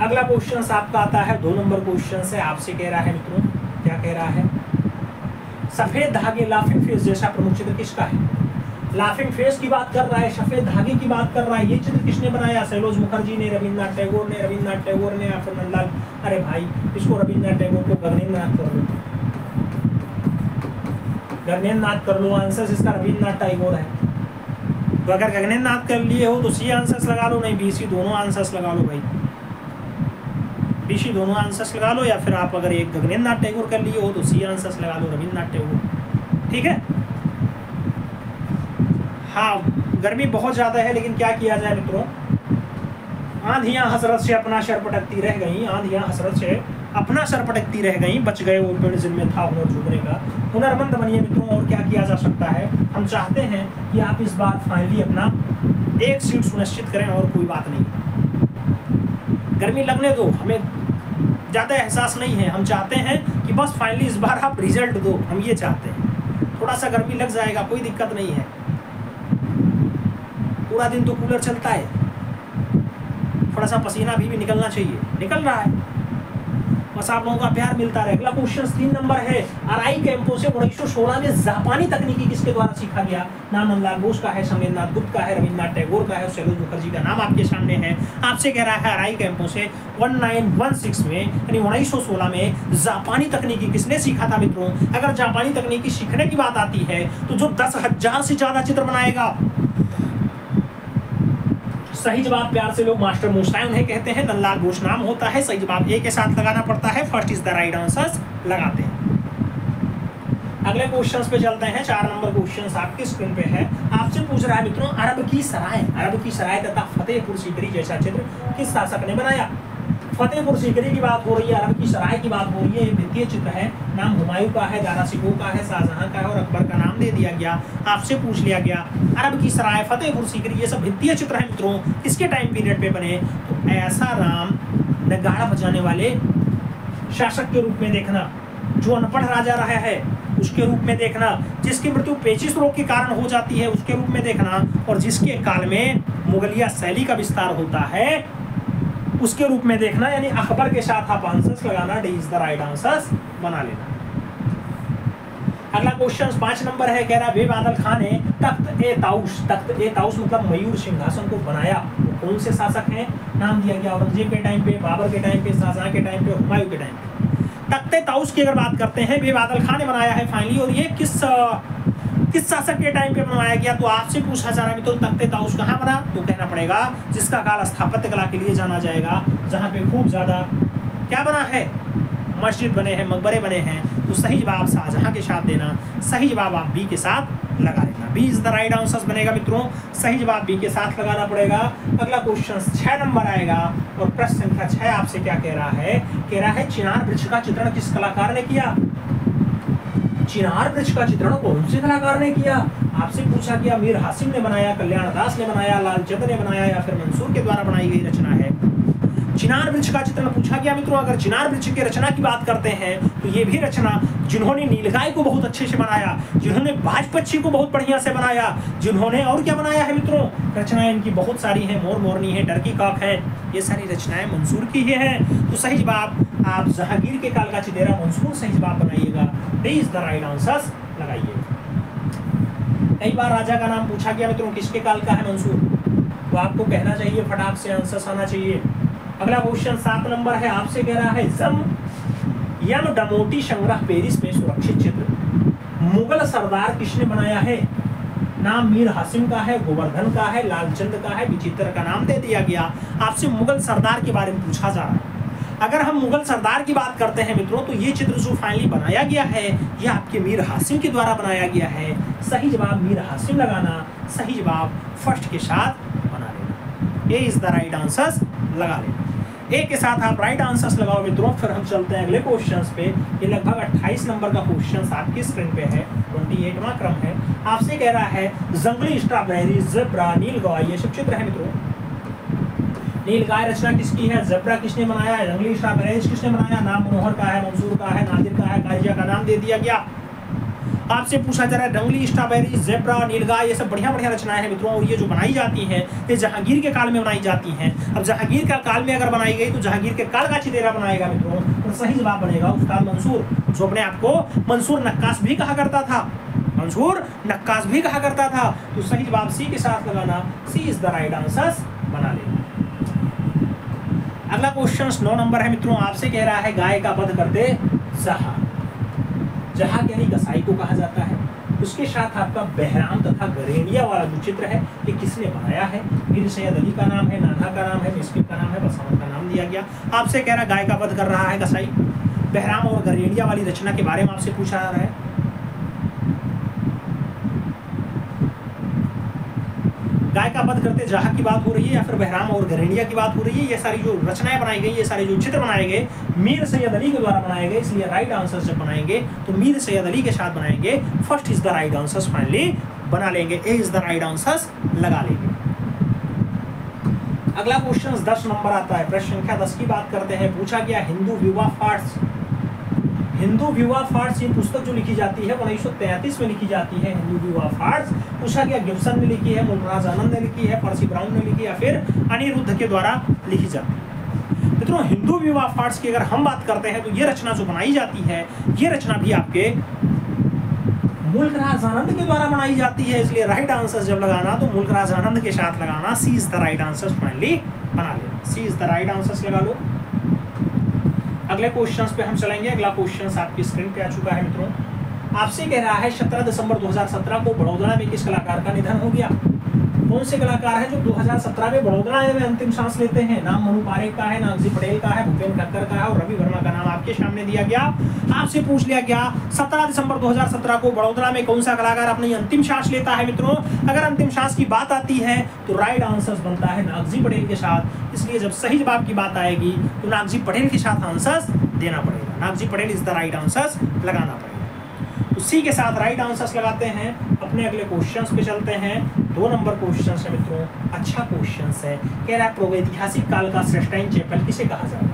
A: अगला क्वेश्चन आपका आता है 2 नंबर क्वेश्चन से। आपसे कह रहा है मित्रों, क्या कह रहा है? सफेद धागे लाफिंग फेस जैसा प्रमुख चित्र किसका है? लाफिंग फेस की बात कर रहा है, सफेद धागे की बात कर रहा है। ये चित्र किसने बनाया? सैलोज मुखर्जी ने, रविन्द्रनाथ टैगोर ने या फिर नंदलाल। अरे भाई इसको रविन्द्रनाथ टैगोर को गगनेन्द्रनाथ कर लो, गगनेन्द्रनाथ कर लो। आंसर इसका रविन्द्रनाथ टैगोर है। तो अगर गगनेन्द्रनाथ कर लिए हो तो सी आंसर्स लगा लो, नहीं बी सी दोनों आंसर्स लगा लो भाई। सी दोनों आंसर्स लगा लो, या फिर आप अगर एक गगनेन्द्रनाथ टैगोर कर लिए हो तो सी आंसर्स लगा लो, रविन्द्रनाथ टैगोर। ठीक है। हाँ गर्मी बहुत ज्यादा है, लेकिन क्या किया जाए मित्रों, आंधियां हसरत से अपना सर पटकती रह गई, आंधियां हसरत से अपना सर पटकती रह गई, बच गए वो पेड़ जिनमें था हुनर झुकने का। हुनरमंद बनिए मित्रों, और क्या किया जा सकता है। हम चाहते हैं कि आप इस बार फाइनली अपना एक सीट सुनिश्चित करें, और कोई बात नहीं। गर्मी लगने दो, हमें ज़्यादा एहसास नहीं है। हम चाहते हैं कि बस फाइनली इस बार आप रिजल्ट दो, हम ये चाहते हैं। थोड़ा सा गर्मी लग जाएगा, कोई दिक्कत नहीं है। पूरा दिन तो कूलर चलता है, थोड़ा सा पसीना भी निकलना चाहिए, निकल रहा है। बस आप लोगों का प्यार मिलता रहे। अगला क्वेश्चन 3 नंबर है। आरआई कैंपों से 1916 में जापानी तकनीकी किसके द्वारा सीखा गया? नाम नंदलाल बोस का है, समेंद्रनाथ गुप्त का है, रविन्द्रनाथ टैगोर का है, सैलोज मुखर्जी का नाम आपके सामने है। आपसे कह रहा है आरआई कैंपों से 1916 में यानी 1916 में जापानी तकनीकी किसने सीखा था मित्रों? अगर जापानी तकनीकी सीखने की बात आती है तो जो 10,000 से ज्यादा चित्र बनाएगा, सही जवाब प्यार से लोग मास्टर मोस्टाई उन्हें कहते हैं, नंदलाल बोस नाम होता है। सही जवाब ए के साथ लगाना पड़ता है। First is the right answer लगाते हैं। अगले क्वेश्चंस पे चलते हैं। 4 नंबर क्वेश्चंस आपकी स्क्रीन पे है। आपसे पूछ रहा है मित्रों अरब की सराय तथा फतेहपुर सीकरी जैसा चित्र किस शासक ने बनाया? फतेहपुर सीकरी की बात हो रही है, अरब की सराय की बात हो रही है। ये भित्तीय चित्र है, नाम हुमायूं का है, दारा शिकोह का है, शाहजहां का है और अकबर का नाम दे दिया गया। आपसे पूछ लिया गया अरब की सराय, फतेहपुर सीकरी, ये सब भित्तीय चित्र है मित्रों, किसके टाइम पीरियड पे बने? तो ऐसा राम नगाड़ा बजाने वाले शासक के रूप में देखना, जो अनपढ़ राजा रहा है उसके रूप में देखना, जिसकी मृत्यु पेचिश रोग के कारण हो जाती है उसके रूप में देखना, और जिसके काल में मुगलिया शैली का विस्तार होता है उसके रूप में देखना। यानी अकबर के साथ आप आंसर्स लगाना, D is the right answers बना लेना। अगला क्वेश्चन 5 नंबर है, कह रहा है वे बादल खान ने तख्त-ए-ताउस मतलब मयूर सिंहासन को बनाया। वो कौन से शासक हैं? नाम दिया गया औरंगजेब के टाइम पे, बाबर के टाइम पे, शाहजहां के टाइम पे, हुमायूं के टाइम पे। तख्त-ए-ताउस की अगर बात करते हैं, वे बादल खान ने बनाया है फाइनली, और ये किस शासक के टाइम पे बनाया गया? तो आपसे पूछा जा रहा है मित्रों तख्त-ए-ताउस कहाँ बना? तो कहना पड़ेगा जिसका काल स्थापत्य कला के लिए जाना जाएगा, जहाँ पे खूब ज्यादा क्या बना है, मस्जिद बने हैं, मकबरे बने हैं। तो सही जवाब शाहजहां के साथ देना, सही जवाब आप बी के साथ लगा लेना, B is the right answer बनेगा मित्रों, सही जवाब बी के साथ लगाना पड़ेगा। अगला क्वेश्चन 6 नंबर आएगा और प्रश्न संख्या 6 आपसे क्या कह रहा है? कह रहा है चिनार वृक्ष का चित्रण किस कलाकार ने किया? चिनार वृक्ष का चित्रण कौन से कलाकार ने किया? आपसे पूछा गया मीर हासिम ने बनाया, कल्याण दास ने बनाया, लालचंद ने बनाया या फिर मंसूर के द्वारा बनाई गई रचना है। चिनार वृक्ष का चित्रण पूछा गया मित्रों। अगर चिनार वृक्ष की रचना की बात करते हैं तो ये भी रचना जिन्होंने नीलगाय को बहुत अच्छे से बनाया, जिन्होंने बाज पक्षी को बहुत बढ़िया से बनाया, जिन्होंने और क्या बनाया है मित्रों, रचनाएं इनकी बहुत सारी हैं, मोर मोरनी है, टर्की कॉक है, ये सारी रचनाएं मंसूर की ही हैं। तो सही जवाब आप जहांगीर के काल का चितेरा मंसूर सही जवाब बनाइएगा, D is the right answer लगाइए। कई बार राजा का नाम पूछा गया मित्रों, किसके काल का है मंसूर? तो आपको कहना चाहिए, फटाक से आंसर आना चाहिए। अगला क्वेश्चन 7 नंबर है, आपसे कह रहा है यम डमोटी संग्रह पेरिस में सुरक्षित चित्र मुगल सरदार किसने बनाया है? नाम मीर हासिम का है, गोवर्धन का है, लालचंद का है, विचित्र का नाम दे दिया गया। आपसे मुगल सरदार के बारे में पूछा जा रहा है। अगर हम मुगल सरदार की बात करते हैं मित्रों, तो ये चित्र जो फाइनली बनाया गया है ये आपके मीर हासिम के द्वारा बनाया गया है। सही जवाब मीर हासिम लगाना, सही जवाब फर्स्ट के साथ बना लेना, ए इज द राइट आंसर लगा लेना। ए के साथ आप राइट आंसर्स लगाओ मित्रों। फिर हम चलते हैं अगले क्वेश्चंस पे। ये लगभग 28 नंबर का क्वेश्चन आपकी स्क्रीन पे है, 28वां क्रम है। आपसे कह रहा है जंगली स्ट्रॉबेरी, ज़ेब्रा, नीलगाय, ये सब चित्र है मित्रों। नीलगाय रचना किसकी है? ज़ेब्रा किसने बनाया है? जंगली स्ट्रॉबेरी किसने बनाया? नाम मनोहर का है, मंसूर का है, नादिर का है, कारिया का नाम दे दिया गया। आपसे पूछा जा रहा है जंगली स्ट्रॉबेरी, ज़ेब्रा, नीलगाय, ये सब बढ़िया बढ़िया रचनाएं हैं मित्रों, और ये जो बनाई जाती हैं ये जहांगीर के काल में बनाई जाती हैं। अब जहांगीर का काल में अगर बनाई गई तो जहांगीर के काल का चितेरा बनाएगा मित्रों, तो सही जवाब बनेगा उस्ताद मंसूर, जो अपने आप को मंसूर नक्काश भी कहा करता था, मंसूर नक्काश भी कहा करता था। तो सही जवाब सी के साथ लगाना, C is the right answer बना लेना। अगला क्वेश्चन 9 नंबर है मित्रों। आपसे कह रहा है गाय का वध करते जहां, जहां यानी कसाई को कहा जाता है। उसके साथ आपका बहराम तथा गरेनिया वाला जो चित्र है ये किसने बनाया है? मीर सैयद अली का नाम है, नाना का नाम है, मिस्किन का नाम है, बसंत का नाम दिया गया। आपसे कह रहा है गाय का वध कर रहा है कसाई। बहराम और गरेनिया वाली रचना के बारे में आपसे पूछा जा रहा है। गाय का वध करते जहां की बात हो रही है या फिर बहराम और गरेनिया की बात हो रही है? ये सारी जो रचनाएं बनाई गई, ये सारे जो चित्र बनाए गए मीर सैयद अली के द्वारा बनाए गए, इसलिए राइट आंसर जब बनाएंगे तो मीर सैयद अली के साथ बनाएंगे। First is the right answer finally बना लेंगे, ए इज द राइट आंसर लगा लेंगे। अगला क्वेश्चन 10 नंबर आता है। प्रश्न संख्या 10 की बात करते हैं। पूछा गया हिंदू विवाह फार्स, हिंदू विवाह फार्स ये पुस्तक जो लिखी जाती है 1933 में लिखी जाती है। हिंदू विवाह फार्स पूछा गया गिब्सन ने लिखी है, मुल्कराज आनंद ने लिखी है, पर्सी ब्राउन ने लिखी या फिर अनिरुद्ध के द्वारा लिखी जाती है। मित्रों हिंदू विवाह फार्स की अगर हम बात करते हैं तो ये रचना जो बनाई जाती है ये रचना भी आपके मुल्कराज आनंद के द्वारा बनाई जाती है, इसलिए राइट आंसर जब लगाना तो मुल्कराज आनंद के साथ लगाना, C is the right answer finally बना लेना, C is the right answer लगा लो। अगले क्वेश्चंस पे हम चलेंगे। अगला क्वेश्चंस आपकी स्क्रीन पे आ चुका है मित्रों। आपसे कह रहा है 17 दिसंबर 2017 को बड़ौदा में किस कलाकार का निधन हो गया? कौन से कलाकार हैं जो 2017 में बड़ोदरा में अंतिम सांस लेते हैं? नाम मनु पारेख का है, नागजी पटेल का है, भूपेन खक्कर का है और रवि वर्मा का नाम आपके सामने दिया गया। आपसे पूछ लिया गया 17 दिसंबर 2017 को बड़ोदरा में कौन सा कलाकार अपनी अंतिम सांस लेता है? मित्रों, अगर अंतिम सांस की बात आती है तो राइट आंसर बनता है नागजी पटेल के साथ। इसलिए जब सही जवाब की बात आएगी तो नागजी पटेल के साथ आंसर देना पड़ेगा। Nagji Patel is the right answer लगाना पड़ेगा। उसी के साथ राइट आंसर्स लगाते हैं। अपने अगले क्वेश्चंस पे चलते हैं। 2 नंबर क्वेश्चन है मित्रों, अच्छा क्वेश्चन है। कह रहा है प्रागैतिहासिक काल का सिस्टाइन चैपल किसे कहा जाता है?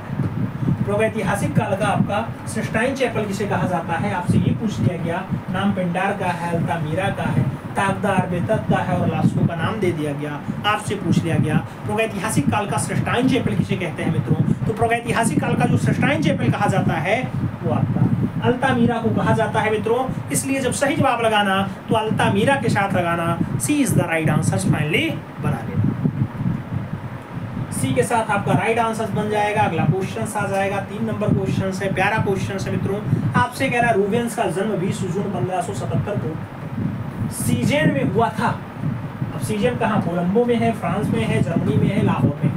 A: प्रागैतिहासिक काल का आपका सिस्टाइन चैपल किसे कहा जाता है? आपसे ये पूछ लिया गया। नाम पिंडार का है, अल्तामीरा का है, ताकदार बेतत का है और लास्को का नाम दे दिया गया। आपसे पूछ लिया गया प्रागैतिहासिक काल का सिस्टाइन चैपल किसे कहते हैं? मित्रों, तो प्रागैतिहासिक काल का जो सिस्टाइन चैपल कहा जाता है वो आपका अल्तामीरा को कहा जाता है मित्रों। इसलिए जब सही जवाब लगाना तो अल्तामीरा के साथ लगाना। C is the right answer finally बना लेना। सी के साथ आपका राइट आंसर बन जाएगा। अगला क्वेश्चन आ जाएगा। 3 नंबर क्वेश्चन है, प्यारा क्वेश्चन है मित्रों। आपसे कह रहा है रूबेन्स का जन्म 20 जून 1577 को सीजेन में हुआ था। अब सीजेन कहाँ? कोलंबो में है, फ्रांस में है, जर्मनी में है, लाहौर में।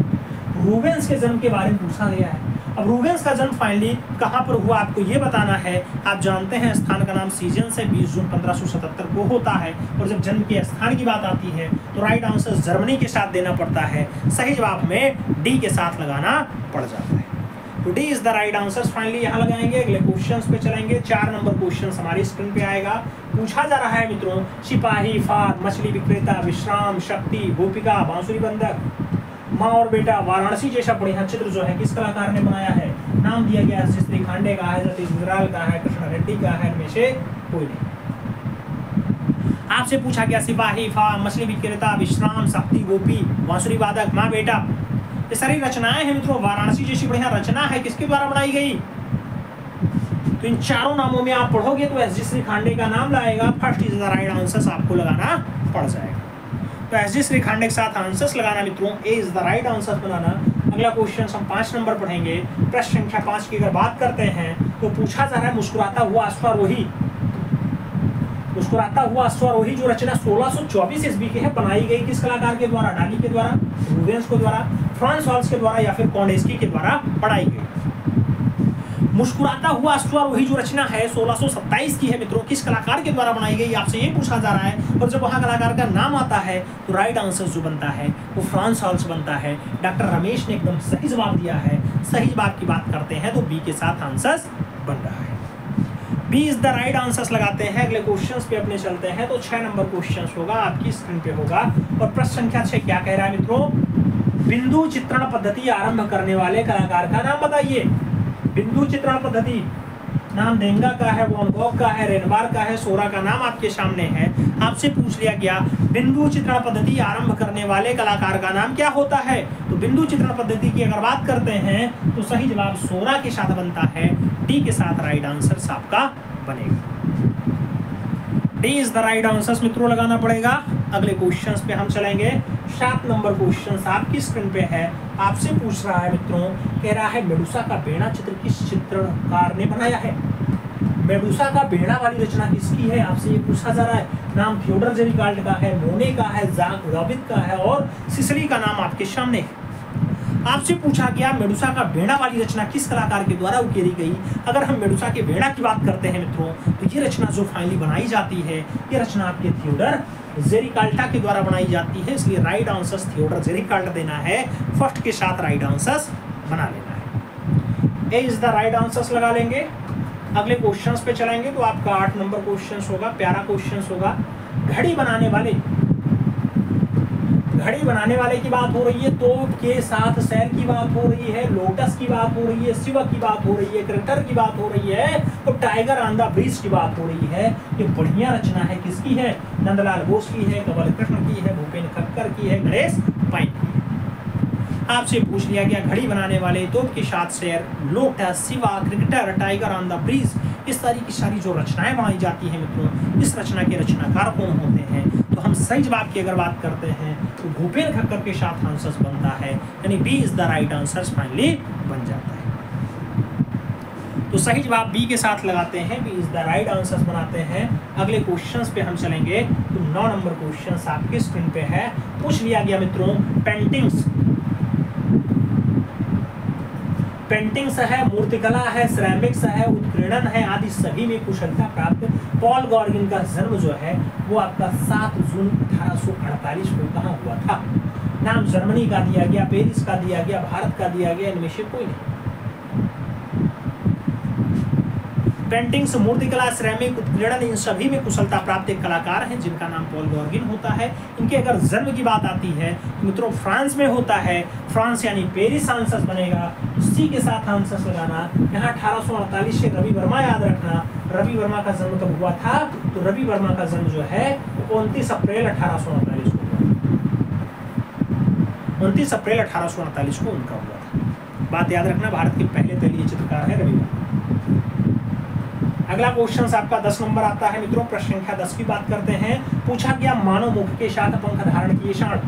A: रूबेन्स के जन्म के बारे में पूछा गया है। अब रूबेन्स का जन्म फाइनली कहाँ पर हुआ आपको ये बताना है। आप जानते हैं स्थान का नाम सीजन से 20 जून 1577 को होता है। और जब जन्म के स्थान की बात आती है तो राइट आंसर जर्मनी के साथ देना पड़ता है। सही जवाब में डी के साथ लगाना पड़ जाता है। तो D is the right answer finally यहाँ लगाएंगे। अगले क्वेश्चन पे चलेंगे। 4 नंबर क्वेश्चन हमारी स्क्रीन पे आएगा। पूछा जा रहा है मित्रों, सिपाही, फार, मछली विक्रेता, विश्राम, शक्ति, गोपिका, बांसुरी बंदक, माँ और बेटा, वाराणसी जैसा बढ़िया चित्र जो है किस कलाकार ने बनाया है? नाम दिया गया है श्री खांडे का है, सतीश गुजराल का है, कृष्ण रेड्डी का है, इनमें से कोई नहीं। आपसे पूछा गया सिपाही, फार, मछली विक्रेता, विश्राम, शक्ति, गोपी, बांसुरी वादक, माँ बेटा, ये सारी रचनाएं हैं मित्रों। वाराणसी जैसी बढ़िया रचना है किसके द्वारा बनाई गई? तो इन चारों नामों में आप पढ़ोगे तो एस जी श्री खांडे का नाम लाएगा। First is the right answer आपको लगाना पड़ जाएगा। तो एस जी श्री खांडे के साथ आंसर्स लगाना मित्रों। ए इज द राइट आंसर बनाना। अगला क्वेश्चन हम 5 नंबर पढ़ेंगे। प्रश्न संख्या 5 की अगर बात करते हैं तो पूछा जा रहा है मुस्कुराता हुआ अश्वारोही। मुस्कुराता हुआ अश्वारोही जो रचना 1624 ईस्वी की है, बनाई गई किस कलाकार के द्वारा? डाली के द्वारा, रूबेन्स के द्वारा, फ्रांस हॉल्स के द्वारा या फिर कॉन्डेस्की के द्वारा बनाई गई। मुस्कुराता हुआ अश्वारोही जो रचना है 1627 की है मित्रों, किस कलाकार के द्वारा बनाई गई? आपसे ये पूछा जा रहा है। और जब वहाँ कलाकार का नाम आता है तो राइट आंसर जो बनता है वो फ्रांस हॉल्स बनता है। डॉक्टर रमेश ने एकदम सही जवाब दिया है। सही जवाब की बात करते हैं तो बी के साथ आंसर बन रहा है। B is the right answer लगाते हैं। अगले क्वेश्चन पे अपने चलते हैं। तो 6 नंबर क्वेश्चन होगा आपकी स्क्रीन पे होगा। और प्रश्न संख्या 6 क्या कह रहा है मित्रों? बिंदु चित्रण पद्धति आरंभ करने वाले कलाकार का नाम बताइए। बिंदु चित्रण पद्धति नाम देंगा का है, वॉन गॉग का है, रेनबार का है, सोरा का नाम आपके सामने है। आपसे पूछ लिया गया बिंदु चित्रण पद्धति आरंभ करने वाले कलाकार का नाम क्या होता है? तो बिंदु चित्रण पद्धति की अगर बात करते हैं तो सही जवाब सोरा के साथ बनता है। डी के साथ राइट आंसर आपका बनेगा। D is the right answer मित्रों लगाना पड़ेगा। अगले क्वेश्चन पे हम चलेंगे। 7 नंबर क्वेश्चन आपकी स्क्रीन पे है। आपसे पूछ रहा है मित्रों, कह रहा है मेडुसा का बेड़ा चित्र किस चित्रकार ने बनाया है? मेडुसा का बेड़ा वाली रचना किसकी है? आपसे ये पूछा जा रहा है। नाम थियोडर जेरिकाल्ड का है, मोने का है, जाक रॉबिन का है और सिसिली का नाम आपके सामने है। आपसे पूछा गया मेडुसा का बेड़ा वाली रचना किस कलाकार के द्वारा उकेरी गई? अगर हम मेडुसा के बेड़ा की बात करते हैं मित्रों तो ये रचना जो फाइनली बनाई जाती है ये रचना आपके थियोडर जेरिकाल्टा के द्वारा बनाई जाती है। इसलिए राइट आंसर थियोडर जेरिकाल्टा देना है। फर्स्ट के साथ राइट आंसर बना लेना है। A is the right answer लगा लेंगे। अगले क्वेश्चंस पे चलेंगे। तो आपका 8 नंबर क्वेश्चन होगा, प्यारा क्वेश्चन होगा। घड़ी बनाने वाले की बात हो रही है, तोप के साथ सैर की बात हो रही है, लोटस की बात हो रही है, शिव की बात हो रही है, क्रेटर की बात हो रही है और टाइगर ऑन द ब्रिज की बात हो रही है। ये बढ़िया रचना है किसकी है? नंदलाल बोस की है, कमल कृष्ण की है, भूपेन खक्कर की है, गणेश पाइन की है। आपसे पूछ लिया गया घड़ी बनाने वाले, तोप के साथ सैर, lotus, Shiva, cricketer, tiger on the bridge, इस तरह की सारी जो रचनाएं बनाई जाती हैं मित्रों, इस रचना के रचनाकार कौन होते हैं? तो हम सही जवाब की अगर बात करते हैं तो भूपेन खक्कर के साथ आंसर बनता है। यानी B is the right answer finally बन जाता है। तो सही जवाब बी के साथ लगाते हैं, B is the right answer बनाते हैं। अगले क्वेश्चंस पे हम चलेंगे। तो 9 नंबर क्वेश्चंस आपकी स्क्रीन पे है। पूछ लिया गया मित्रों, पेंटिंग्स है, मूर्तिकला है, सिरेमिक्स है, उत्कीर्णन है आदि सभी में कुशलता प्राप्त पॉल गॉर्गिन का जन्म जो है वो आपका 7 जून 1848 को कहाँ हुआ था? नाम जर्मनी का दिया गया, पेरिस का दिया गया, भारत का दिया गया, इनमें से कोई नहीं। पेंटिंग्स, मूर्तिकला, सिरेमिक, उत्कीर्णन इन सभी में कुशलता प्राप्त एक कलाकार हैं जिनका नाम पॉल गॉर्गिन होता है। इनके अगर जन्म की बात आती है मित्रों फ्रांस में होता है, फ्रांस यानी पेरिस आंसर बनेगा। सी के साथ आंसर लगाना। यहाँ 1848 से रवि वर्मा याद रखना। रवि वर्मा का जन्म कब हुआ था? तो रवि वर्मा का जन्म जो है 29 अप्रैल 1848 को हुआ। 29 अप्रैल 1848 को उनका हुआ था। बात याद रखना, भारत के पहले तलीय चित्रकार है रवि वर्मा। अगला क्वेश्चन आपका 10 नंबर आता है मित्रों। प्रश्न संख्या 10 की बात करते हैं। पूछा गया मानव मुख के साथ पंख धारण किए सांड।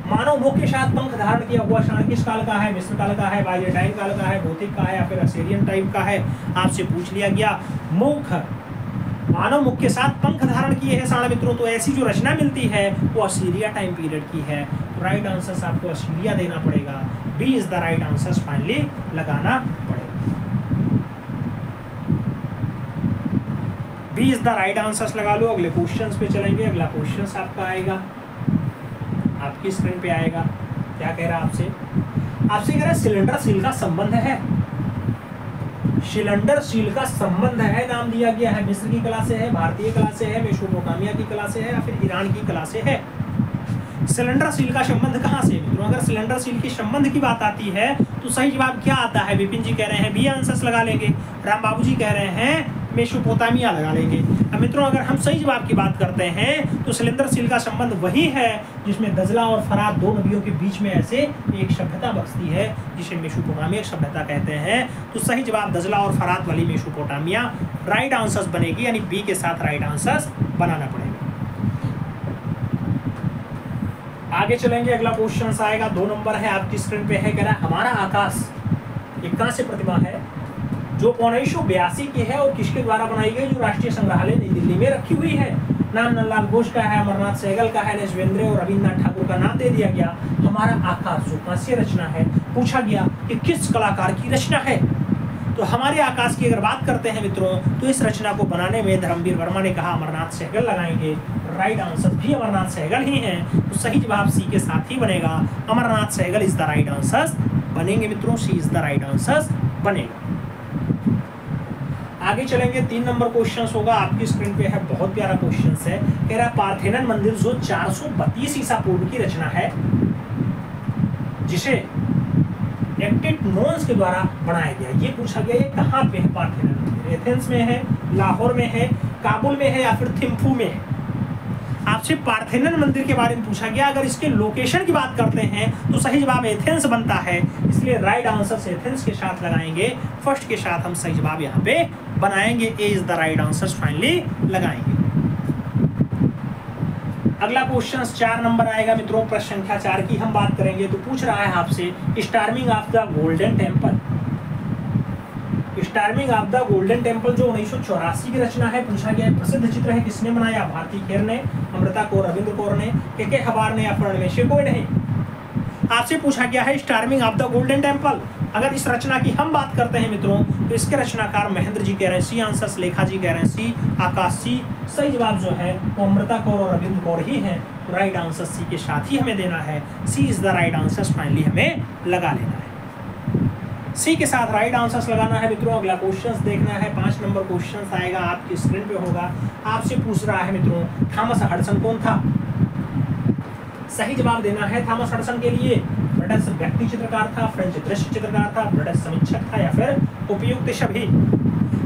A: मानव मुख के साथ पंख धारण किया हुआ सांड किस काल का है? मिस्र काल का है, बाइजेंटाइन काल का है, गोथिक का है या फिर असीरियन टाइप का है? आपसे पूछ लिया गया। मुख, मानव मुख के साथ पंख धारण किए हैं सांड मित्रों, तो ऐसी जो रचना मिलती है वो असीरिया टाइम पीरियड की है। तो राइट आंसर आपको असीरिया देना पड़ेगा। B is the right answer finally लगाना पड़ेगा। B is the right answers लगा लो। अगले क्वेश्चंस पे चलेंगे। अगला क्वेश्चंस आपका आएगा, आपकी स्क्रीन पे आएगा। क्या कह रहा है आपसे कह रहा है सिलेंडर सील का संबंध है। सिलेंडर सील का संबंध है, नाम दिया गया है। मिस्र की कला से है, भारतीय कला से है, मेसोपोटामिया की कला से है या फिर ईरान की कला से है? सिलेंडर सील का संबंध कहाँ से मित्रों? अगर सिलेंडर सील के संबंध की बात आती है तो सही जवाब क्या आता है? विपिन जी कह रहे हैं बी आंसर्स लगा लेंगे। राम बाबू जी कह रहे हैं मेसोपोटामिया लगा लेंगे। अब मित्रों अगर हम सही जवाब की बात करते हैं तो सिलेंडर सील का संबंध वही है जिसमें दजला और फरात दो नदियों के बीच में ऐसे एक सभ्यता बसती है जिसे मेसोपोटामिया सभ्यता कहते हैं। तो सही जवाब दजला और फरात वाली मेसोपोटामिया राइट आंसर्स बनेगी, यानी बी के साथ राइट आंसर्स बनाना पड़ेगा। आगे चलेंगे। अगला क्वेश्चन आएगा, 2 नंबर है आपकी स्क्रीन पे है। कह रहा है हमारा आकाश एक कहाँ से प्रतिमा है जो 1982 की है और किसके द्वारा बनाई गई? जो राष्ट्रीय संग्रहालय नई दिल्ली में रखी हुई है। नाम नंदलाल घोष का है, अमरनाथ सहगल का है, शिवेंद्र और रविन्द्रनाथ ठाकुर का नाम दे दिया गया। हमारा आकाश जो कांस्य रचना है, पूछा गया कि किस कलाकार की रचना है? तो हमारे आकाश की अगर बात करते हैं मित्रों तो इस रचना को बनाने में धर्मवीर वर्मा ने कहा अमरनाथ सहगल लगाएंगे। राइट आंसर भी अमरनाथ सहगल ही है। तो सही जवाब सी के साथ ही बनेगा। Amarnath Sehgal is the right answer बनेंगे मित्रों। C is the right answer बनेगा। आगे चलेंगे। 3 नंबर क्वेश्चन होगा, आपकी स्क्रीन पे है। बहुत प्यारा क्वेश्चन है। कह रहा है पार्थेनन मंदिर जो 432 ईसा पूर्व की रचना है जिसे एक्टिनोन्स के द्वारा बनाया गया। ये पूछा गया ये कहाँ पे है पार्थेनन मंदिर? एथेंस में है, लाहौर में है, काबुल में है या फिर थिम्फू में है? आपसे पार्थेनन मंदिर के बारे में पूछा गया। अगर इसके लोकेशन की बात करते हैं तो सही जवाब एथेंस बनता है, इसलिए राइट आंसर एथेंस के साथ लगाएंगे। फर्स्ट के साथ हम सही जवाब यहाँ पे बनाएंगे। A is the right answer finally लगाएंगे। अगला क्वेश्चन 4 नंबर आएगा मित्रों। प्रश्न संख्या 4 की हम बात करेंगे। तो पूछ रहा है आपसे storming of the golden temple. Storming of the golden temple जो 1984 की रचना है, पूछा गया है प्रसिद्ध चित्र है, किसने बनाया? भारती खेर ने, अमृता कौर, रविंद्र कौर ने, के हबार ने या फिर में से कोई नहीं? आपसे पूछा गया है storming of the golden temple. अगर इस रचना की हम बात करते हैं मित्रों तो इसके रचनाकार महेंद्र जी कह रहे हैं सी आंसर, लेखा जी कह रहे हैं सी, आकाश सी। सही जवाब जो है वो अमृता कौर और रविंद्र कौर ही है। तो राइट आंसर सी के साथ ही हमें देना है। C is the right answer finally हमें लगा लेना है। सी के साथ राइट आंसर्स लगाना है मित्रों। अगला क्वेश्चन देखना है। 5 नंबर क्वेश्चन आएगा, आपकी स्क्रीन पे होगा। आपसे पूछ रहा है मित्रों थॉमस हडसन कौन था? सही जवाब देना है थॉमस हडसन के लिए। ब्रिटिश व्यक्ति चित्रकार था, फ्रेंच दृश्य चित्रकार था, ब्रिटिश समीक्षक था या फिर उपयुक्त सभी?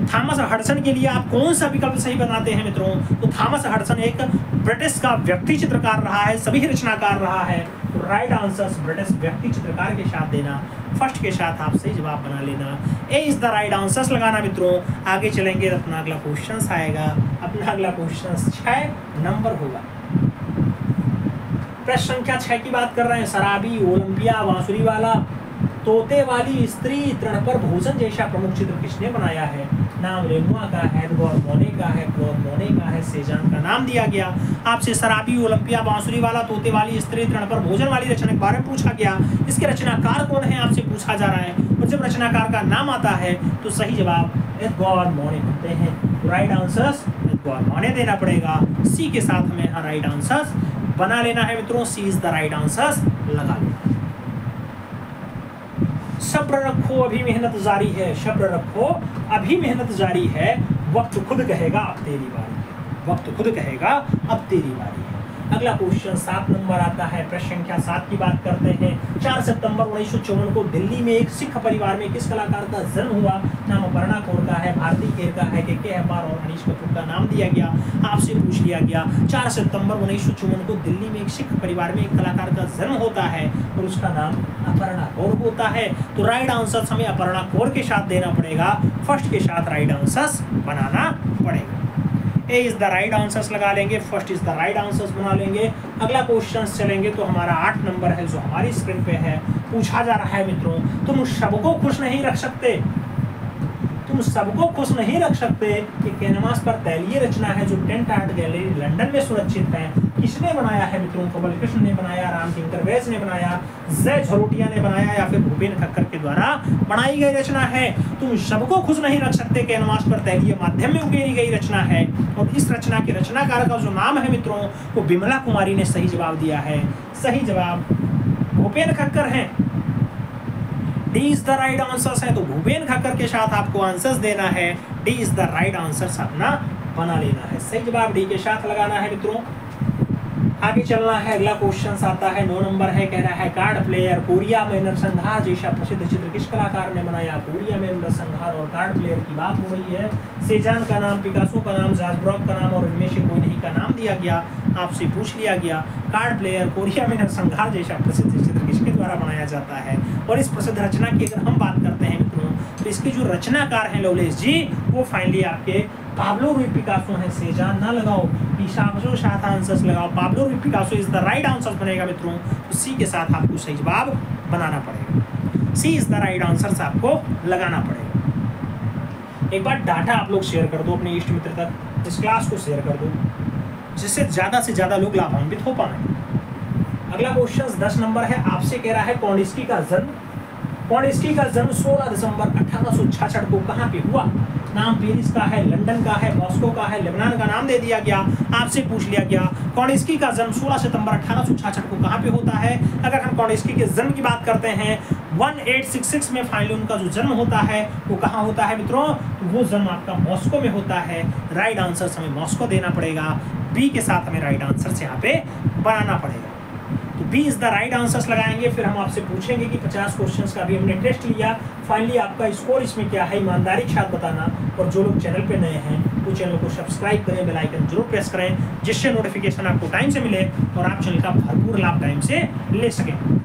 A: थॉमस हडसन के लिए आप कौन सा विकल्प सही बनाते हैं मित्रों? तो थॉमस हडसन एक ब्रिटिश का व्यक्ति चित्रकार रहा है, सभी रचनाकार रहा है। तो राइट आंसर ब्रिटिश व्यक्ति चित्रकार के साथ देना। फर्स्ट के साथ आप सही जवाब बना लेना। ए इज द राइट आंसर लगाना मित्रों। आगे चलेंगे। अपना अगला क्वेश्चन आएगा। अपना अगला क्वेश्चन 6 नंबर होगा। प्रश्न संख्या 6 की बात कर रहे हैं। शराबी, ओलंपिया, बांसुरी वाला। तोते वाली स्त्री तृण पर भोजन जैसा प्रमुख चित्र किसने बनाया है? नाम रेनुआ का है, एडगोर मोने का है, क्लॉद मोने का है, सेजान का नाम दिया गया। आपसे शराबी ओलंपिया बांसुरी वाला तोते वाली स्त्री तृण पर भोजन वाली रचना के बारे में पूछा गया। इसके रचनाकार कौन है आपसे पूछा जा रहा है, और जब रचनाकार का नाम आता है तो सही जवाब एडगोर मोने होते हैं। राइट आंसर्स एडगोर मोने देना पड़ेगा। सी के साथ हमें यहाँ राइट आंसर्स बना लेना है मित्रों। C is the right answers लगा लेना। सब्र रखो अभी मेहनत जारी है, सब्र रखो अभी मेहनत जारी है, वक्त खुद कहेगा अब तेरी बारी है, वक्त खुद कहेगा अब तेरी बारी है। अगला क्वेश्चन 7 नंबर आता है। प्रश्न संख्या 7 की बात करते हैं। 4 सितंबर 1954 को दिल्ली में एक सिख परिवार में किस कलाकार का जन्म हुआ? नाम अपर्णा कौर का है, भारती खेर का है, के अपार और अनीश कपूर का नाम दिया गया। आपसे पूछ लिया गया 4 सितंबर 1954 को दिल्ली में एक सिख परिवार में एक कलाकार का जन्म होता है और उसका नाम अपर्णा कौर होता है। तो राइट आंसर हमें अपर्णा कौर के साथ देना पड़ेगा, फर्स्ट के साथ राइट आंसर्स बनाना पड़ेगा। ए इज द राइट आंसर्स लगा लेंगे, first is the right answers बना लेंगे। अगला क्वेश्चन चलेंगे तो हमारा 8 नंबर है जो हमारी स्क्रीन पे है। पूछा जा रहा है मित्रों, तुम सबको खुश नहीं रख सकते, तुम सबको खुश नहीं रख सकते। ये कैनवास पर तैलीय रचना है जो टेंट आर्ट गैलरी लंदन में सुरक्षित है। किसने बनाया है मित्रों? कमल कृष्ण ने बनाया, राम किंकर वैस ने बनाया, जय झरोटिया ने बनाया या फिर भूपेन खक्कर के द्वारा बनाई गई रचना है। तुम सबको खुश नहीं रख सकते कैनवास पर तैलीय माध्यम में उकेरी गई रचना है। और इस रचना के रचनाकार का जो नाम है मित्रों वो बिमला कुमारी ने सही जवाब दिया है। सही जवाब भूपेन खक्कर है। D is the right answers है, तो भूपेन खक्कर के साथ आपको आंसर्स देना है। D is the right answers अपना बना लेना है। सही जवाब डी के साथ लगाना है मित्रों। आगे चलना है। अगला क्वेश्चन आता है 9 नंबर है। कह रहा है कार्ड प्लेयर कोरिया में नरसंहार जैसा प्रसिद्ध चित्र किस कलाकार ने बनाया? कोरिया में नरसंहार और कार्ड प्लेयर की बात हो रही है। सेजान का नाम, पिकासो का नाम, जार्ब्रॉक का नाम और इनमें से कोई नहीं का नाम दिया गया। आपसे पूछ लिया गया कार्ड प्लेयर कोरिया में नरसंहार जैसा प्रसिद्ध चित्र किसके द्वारा बनाया जाता है? और इस प्रसिद्ध रचना की अगर हम बात करते हैं मित्रों तो इसके जो रचनाकार हैं लवलेश जी वो फाइनली आपके पाब्लो रुई पिकासो है। सेजान ना लगाओ, पिकासो साथ आंसर्स लगाओ। पाब्लो रुई Picasso is the right answer बनेगा मित्रों। तो सी के साथ आपको सही जवाब बनाना पड़ेगा। सी इज द राइट आंसर आपको लगाना पड़ेगा। एक बार डाटा आप लोग शेयर कर दो अपने इष्ट मित्र तक, इस क्लास को शेयर कर दो जिससे ज़्यादा से ज़्यादा लोग लाभान्वित हो पाए। अगला क्वेश्चन 10 नंबर है। आपसे कह रहा है कॉनिस्की का जन्म 16 दिसंबर 1866 को कहाँ पे हुआ? नाम पेरिस का है, लंदन का है, मॉस्को का है, लेबनान का नाम दे दिया गया। आपसे पूछ लिया गया कॉनिस्की का जन्म 16 सितंबर 1866 को कहाँ पे होता है? अगर हम कॉनिस्की के जन्म की बात करते हैं 1866 में फाइनली उनका जो जन्म होता है वो कहाँ होता है मित्रों? तो वो जन्म आपका मॉस्को में होता है। राइट आंसर हमें मॉस्को देना पड़ेगा। बी के साथ हमें राइट आंसर यहाँ पे बनाना पड़ेगा। तो B is the right answers लगाएंगे। फिर हम आपसे पूछेंगे कि 50 क्वेश्चंस का भी हमने टेस्ट लिया, फाइनली आपका स्कोर इसमें क्या है, ईमानदारी के साथ बताना। और जो लोग चैनल पे नए हैं वो चैनल को सब्सक्राइब करें, बेल आइकन जरूर प्रेस करें जिससे नोटिफिकेशन आपको टाइम से मिले और आप चैनल का भरपूर लाभ टाइम से ले सकें।